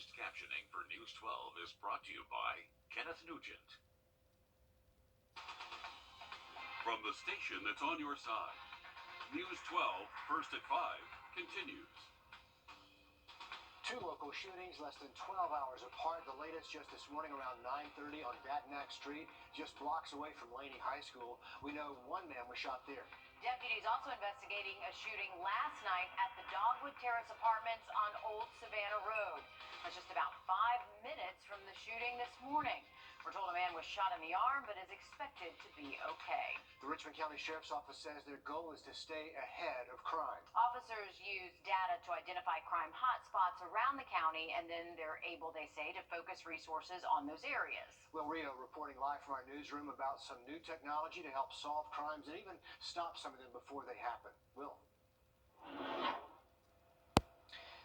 Closed captioning for News 12 is brought to you by Kenneth Nugent. From the station that's on your side, News 12, first at 5, continues. Two local shootings less than 12 hours apart. The latest just this morning around 9:30 on Batnack Street, just blocks away from Laney High School. We know one man was shot there. Deputies also investigating a shooting last night at the Dogwood Terrace Apartments on Old Savannah Road. That's just about 5 minutes from the shooting this morning. We're told a man was shot in the arm, but is expected to be okay. The Richmond County Sheriff's Office says their goal is to stay ahead of crime. Officers use data to identify crime hotspots around the county, and then they're able, they say, to focus resources on those areas. Will Rio reporting live from our newsroom about some new technology to help solve crimes and even stop some of them before they happen. Will.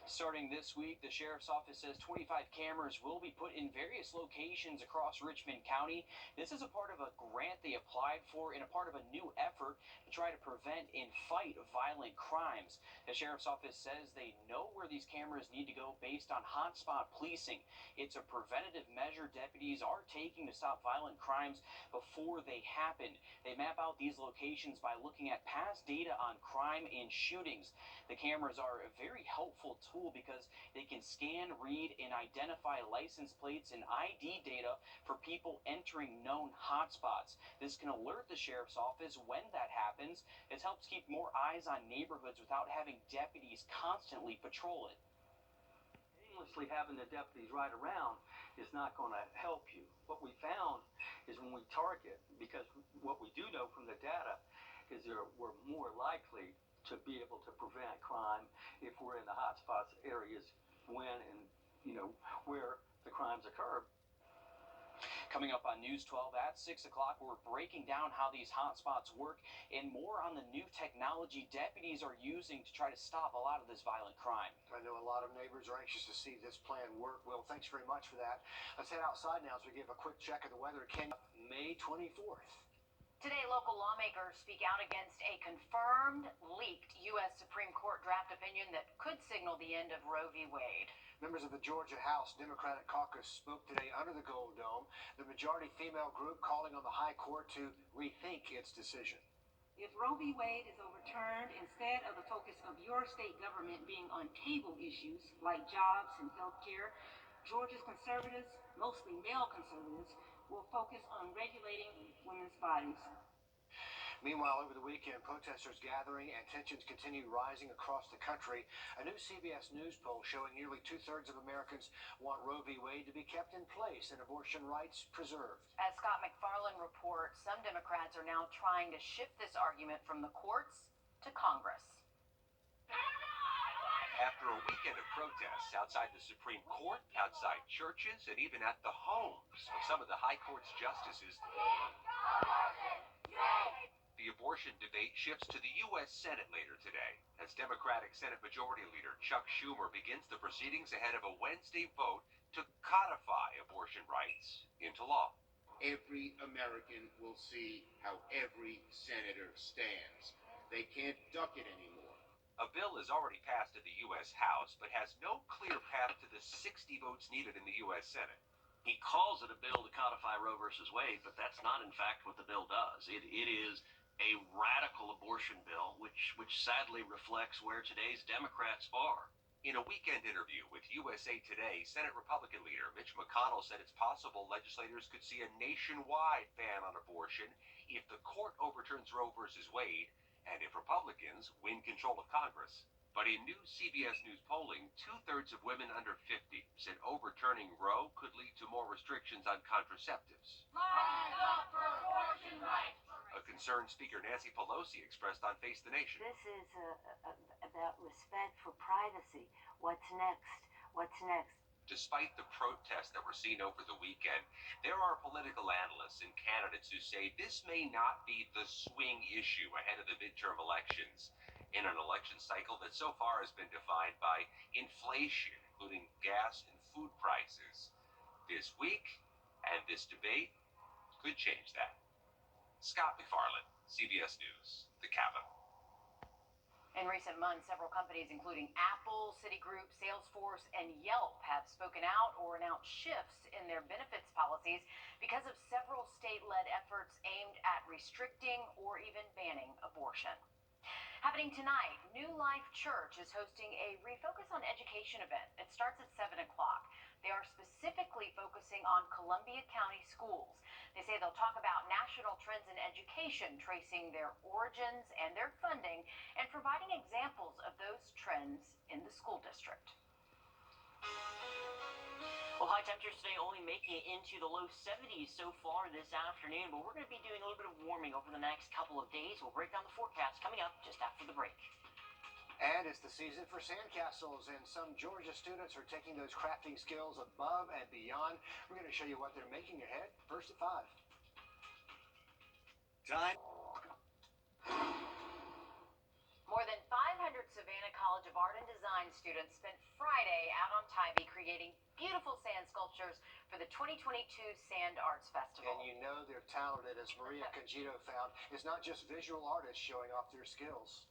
Starting this week, the Sheriff's Office says 25 cameras will be put in various locations across Richmond County. This is a part of a grant they applied for and a part of a new effort to try to prevent and fight violent crimes. The Sheriff's Office says they know where these cameras need to go based on hotspot policing. It's a preventative measure deputies are taking to stop violent crimes before they happen. They map out these locations by looking at past data on crime and shootings. The cameras are a very helpful tool because they can scan, read, and identify license plates and ID data for people entering known hotspots. This can alert the Sheriff's Office when that happens. It helps keep more eyes on neighborhoods without having deputies constantly patrol it. Aimlessly having the deputies ride around is not going to help you. What we found is when we target, because what we do know from the data is we're more likely to be able to prevent crime if we're in the hotspots areas when and where the crimes occur. Coming up on News 12 at 6 o'clock, we're breaking down how these hotspots work and more on the new technology deputies are using to try to stop a lot of this violent crime. I know a lot of neighbors are anxious to see this plan work. Will, thanks very much for that. Let's head outside now as we give a quick check of the weather. May 24th. Today, local lawmakers speak out against a confirmed, leaked U.S. Supreme Court draft opinion that could signal the end of Roe v. Wade. Members of the Georgia House Democratic Caucus spoke today under the Gold Dome, the majority female group calling on the High Court to rethink its decision. If Roe v. Wade is overturned, instead of the focus of your state government being on table issues like jobs and health care, Georgia's conservatives, mostly male conservatives, will focus on regulating women's bodies. Meanwhile, over the weekend, protesters gathering and tensions continue rising across the country. A new CBS News poll showing nearly 2/3 of Americans want Roe v. Wade to be kept in place and abortion rights preserved. As Scott McFarland reports, some Democrats are now trying to shift this argument from the courts to Congress. After a weekend of protests outside the Supreme Court, outside churches, and even at the homes of some of the High Court's justices, the abortion debate shifts to the U.S. Senate later today as Democratic Senate Majority Leader Chuck Schumer begins the proceedings ahead of a Wednesday vote to codify abortion rights into law. Every American will see how every senator stands. They can't duck it anymore. A bill is already passed in the U.S. House, but has no clear path to the 60 votes needed in the U.S. Senate. He calls it a bill to codify Roe versus Wade, but that's not, in fact, what the bill does. It is a radical abortion bill, which sadly reflects where today's Democrats are. In a weekend interview with USA Today, Senate Republican leader Mitch McConnell said it's possible legislators could see a nationwide ban on abortion if the court overturns Roe versus Wade and if Republicans win control of Congress. But in new CBS News polling, 2/3 of women under 50 said overturning Roe could lead to more restrictions on contraceptives. Line up for abortion rights! A concerned Speaker Nancy Pelosi expressed on Face the Nation. This is about respect for privacy. What's next? What's next? Despite the protests that were seen over the weekend, there are political analysts and candidates who say this may not be the swing issue ahead of the midterm elections in an election cycle that so far has been defined by inflation, including gas and food prices. This week and this debate could change that. Scott McFarland, CBS News, the Capitol. In recent months, several companies, including Apple, Citigroup, Salesforce, and Yelp, have spoken out or announced shifts in their benefits policies because of several state-led efforts aimed at restricting or even banning abortion. Happening tonight, New Life Church is hosting a Refocus on Education event. It starts at 7 o'clock. They are specifically focusing on Columbia County schools. They say they'll talk about national trends in education, tracing their origins and their funding, and providing examples of those trends in the school district. Well, high temperatures today only making it into the low 70s so far this afternoon, but we're going to be doing a little bit of warming over the next couple of days. We'll break down the forecast coming up just after the break. And it's the season for sandcastles, and some Georgia students are taking those crafting skills above and beyond. We're going to show you what they're making ahead. First at 5. Time. More than 500 Savannah College of Art and Design students spent Friday out on Tybee creating beautiful sand sculptures for the 2022 Sand Arts Festival. And you know they're talented, as Maria Congito found. It's not just visual artists showing off their skills.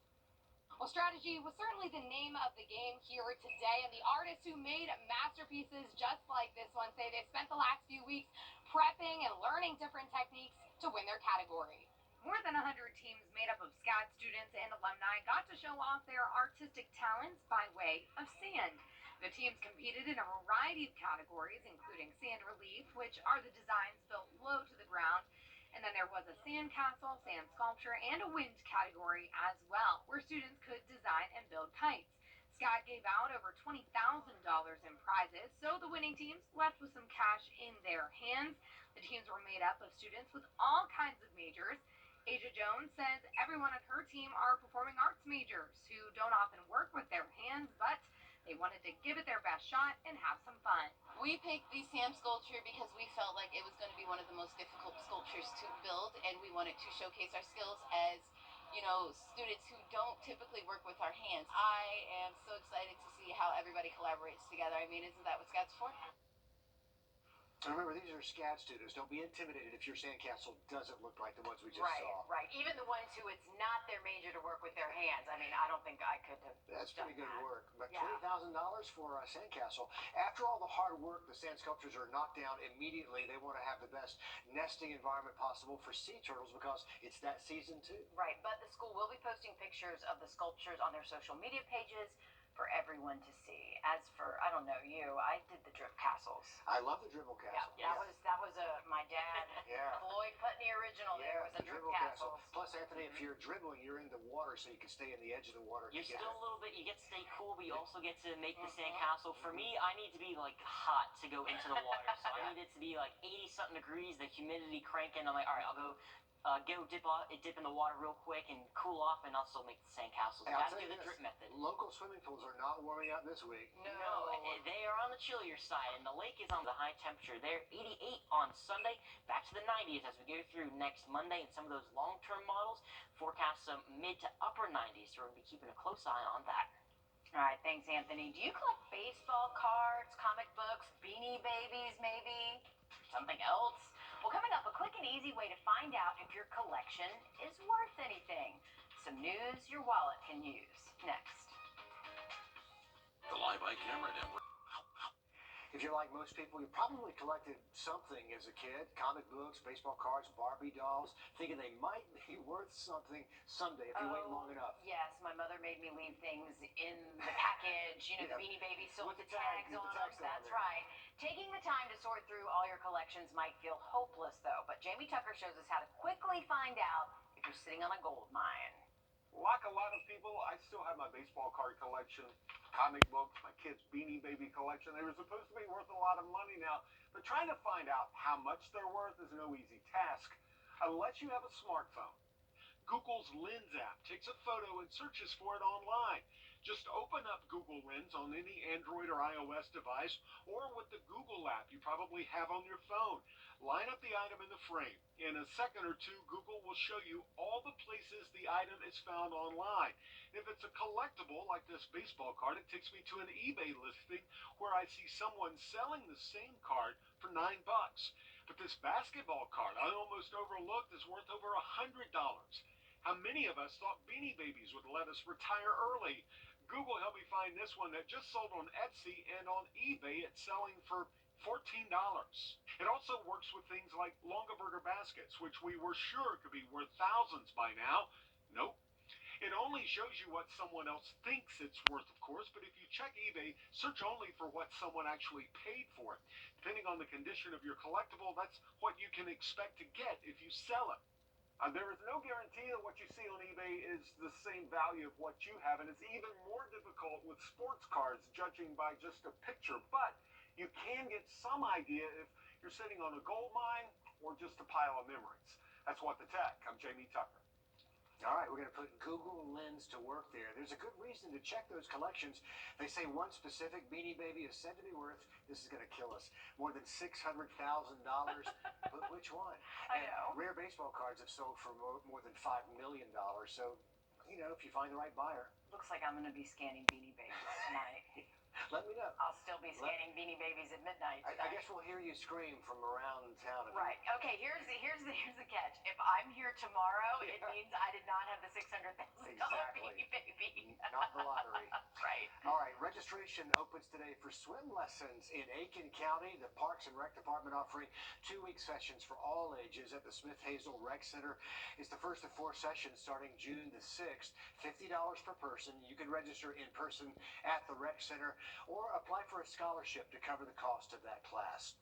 Well, strategy was certainly the name of the game here today, and the artists who made masterpieces just like this one say they've spent the last few weeks prepping and learning different techniques to win their category. More than 100 teams made up of SCAD students and alumni got to show off their artistic talents by way of sand. The teams competed in a variety of categories, including sand relief, which are the designs built low to the ground. And then there was a sand castle, sand sculpture, and a wind category as well, where students could design and build kites. SCAD gave out over $20,000 in prizes, so the winning teams left with some cash in their hands. The teams were made up of students with all kinds of majors. Aja Jones says everyone on her team are performing arts majors who don't often work with their hands, but they wanted to give it their best shot and have some fun. We picked the sand sculpture because we felt like it was going to be one of the most difficult sculptures to build, and we wanted to showcase our skills as, students who don't typically work with our hands. I am so excited to see how everybody collaborates together. I mean, isn't that what SCAD's for? And remember, these are SCAD students. Don't be intimidated if your sandcastle doesn't look like the ones we just saw. Right. Even the ones who it's not their major to work with their hands. I mean, I don't think I could have. That's pretty good work. But Yeah. $20,000 for a sandcastle. After all the hard work, the sand sculptures are knocked down immediately. They want to have the best nesting environment possible for sea turtles because it's that season too. Right, but the school will be posting pictures of the sculptures on their social media pages for everyone to see. As for, I don't know you, I did the drip castles. I love the dribble castle. Yeah, that was my dad, Yeah. Floyd Putney original. There was a drip castle. Plus, Anthony, if you're dribbling, you're in the water, so you can stay in the edge of the water. You're still a little bit, you get to stay cool, but you also get to make the sandcastle. For me, I need to be hot to go into the water. So I need it to be 80-something degrees, the humidity cranking. I'm like, all right, I'll go dip in the water real quick and cool off, and I'll still make the sandcastles. Hey, I'll Gotta tell do you the drip method. Local swimming pools are not warming up this week. No, they are on the chillier side, and the lake is on the high temperature. They're 88 on Sunday, back to the 90s as we go through next Monday, and some of those long-term models forecast some mid to upper 90s, so we're going to be keeping a close eye on that. All right, thanks, Anthony. Do you collect baseball cards, comic books, Beanie Babies, maybe? Something else? Well, coming up, a quick and easy way to find out if your collection is worth anything. Some news your wallet can use. Next. The Live by Camera Network. If you're like most people, you probably collected something as a kid. Comic books, baseball cards, Barbie dolls, thinking they might be worth something someday if you wait long enough. Yes, my mother made me leave things in the package, the Beanie Babies still with the tags on them. That's right. Taking the time to sort through all your collections might feel hopeless, though, but Jamie Tucker shows us how to quickly find out if you're sitting on a gold mine. Like a lot of people, I still have my baseball card collection, comic books, my kids' Beanie Baby collection. They were supposed to be worth a lot of money now, but trying to find out how much they're worth is no easy task unless you have a smartphone. Google's Lens app takes a photo and searches for it online. Just open up Google Lens on any Android or iOS device or with the Google app you probably have on your phone. Line up the item in the frame. In a second or two, Google will show you all the places the item is found online. If it's a collectible, like this baseball card, it takes me to an eBay listing where I see someone selling the same card for $9. But this basketball card I almost overlooked is worth over $100. how many of us thought Beanie Babies would let us retire early. Google helped me find this one that just sold on Etsy and on eBay. It's selling for $14. It also works with things like Longaberger baskets, which we were sure could be worth thousands by now. Nope. It only shows you what someone else thinks it's worth, of course, but if you check eBay, search only for what someone actually paid for it. Depending on the condition of your collectible, that's what you can expect to get if you sell it. There is no guarantee that what you see on eBay is the same value of what you have, and it's even more difficult with sports cards, judging by just a picture. But you can get some idea if you're sitting on a gold mine or just a pile of memories. That's What the Tech. I'm Jamie Tucker. All right, we're going to put Google Lens to work there. There's a good reason to check those collections. They say one specific Beanie Baby is said to be worth, this is going to kill us, more than $600,000. But which one? I know. Rare baseball cards have sold for more than $5 million. So, you know, if you find the right buyer. Looks like I'm going to be scanning Beanie Babies tonight. Let me know. I'll still be scanning Beanie Babies at midnight tonight. I guess we'll hear you scream from around town. Right. Okay, here's the catch. If I'm here tomorrow, it means I did not have the $600,000 Beanie Baby. Not the lottery. Right. All right, registration opens today for swim lessons in Aiken County. The Parks and Rec Department offering 2-week sessions for all ages at the Smith Hazel Rec Center. It's the first of 4 sessions starting June the 6th. $50 per person. You can register in person at the rec center or apply for a scholarship to cover the cost of that class.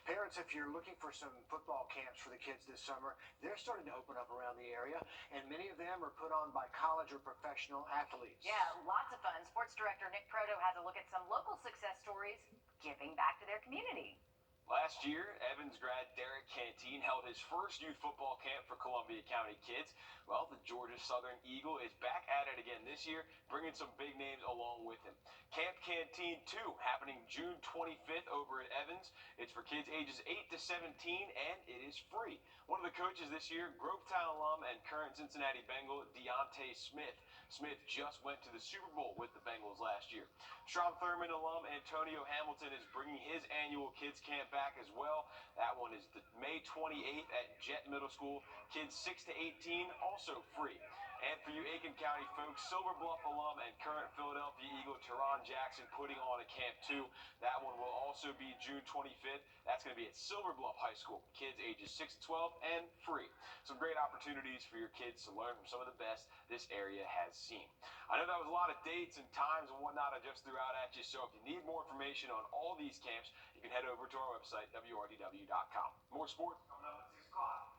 Parents, if you're looking for some football camps for the kids this summer, they're starting to open up around the area, and many of them are put on by college or professional athletes. Yeah, lots of fun. Sports director Nick Proto has a look at some local success stories giving back to their community. Last year, Evans grad Derek Canteen held his first youth football camp for Columbia County kids. Well, the Georgia Southern Eagle is back at it again this year, bringing some big names along with him. Camp Canteen 2 happening June 25th over at Evans. It's for kids ages 8 to 17, and it is free. One of the coaches this year, Grovetown alum and current Cincinnati Bengal Deontay Smith. Smith just went to the Super Bowl with the Bengals last year. Strom Thurmond alum Antonio Hamilton is bringing his annual kids camp back as well. That one is the May 28th at Jet Middle School. Kids 6 to 18, also free. And for you Aiken County folks, Silver Bluff alum and current Philadelphia Eagle Teron Jackson putting on a camp too. That one will also be June 25th. That's going to be at Silver Bluff High School. Kids ages 6 to 12 and free. Some great opportunities for your kids to learn from some of the best this area has seen. I know that was a lot of dates and times and whatnot I just threw out at you, so if you need more information on all these camps, you can head over to our website, wrdw.com. More sports coming up at 6 o'clock.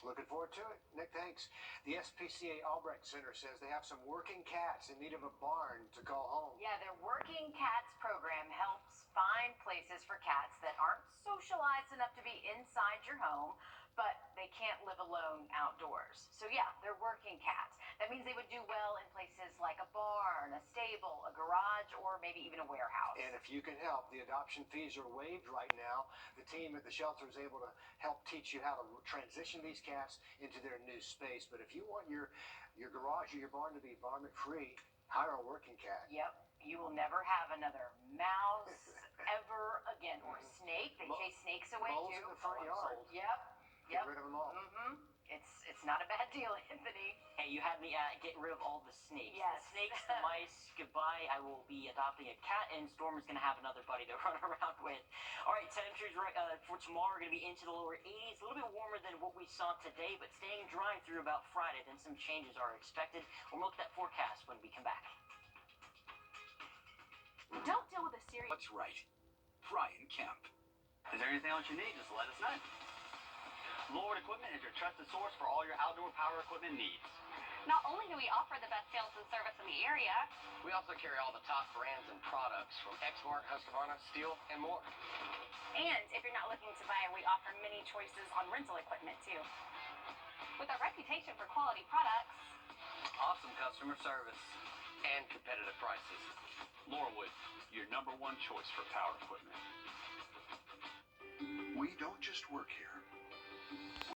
Looking forward to it. Nick, thanks. The SPCA Albrecht Center says they have some working cats in need of a barn to call home. Yeah, their Working Cats program helps find places for cats that aren't socialized enough to be inside your home, but they can't live alone outdoors. So yeah, they're working cats. That means they would do well in places like a barn, a stable, a garage, or maybe even a warehouse. And if you can help, the adoption fees are waived right now. The team at the shelter is able to help teach you how to transition these cats into their new space. But if you want your garage or your barn to be varmint-free, hire a working cat. Yep. You will never have another mouse ever again, or snake. They chase snakes away moles too. In the front yard. Yep. Get rid of them all. It's not a bad deal, Anthony. Hey, you had me get rid of all the snakes. Yes. The snakes, the mice, goodbye. I will be adopting a cat, and Stormer's going to have another buddy to run around with. All right, temperatures for tomorrow are going to be into the lower 80s, a little bit warmer than what we saw today, but staying dry through about Friday. Then some changes are expected. We'll look at that forecast when we come back. Don't deal with a serious... What's right? Brian Kemp. Is there anything else you need? Just let us know. Wrdw Equipment is your trusted source for all your outdoor power equipment needs. Not only do we offer the best sales and service in the area, we also carry all the top brands and products from Exmark, Husqvarna, Steel, and more. and if you're not looking to buy, we offer many choices on rental equipment too. With a reputation for quality products, Awesome customer service, and competitive prices. Lorwood, your #1 choice for power equipment. We don't just work here.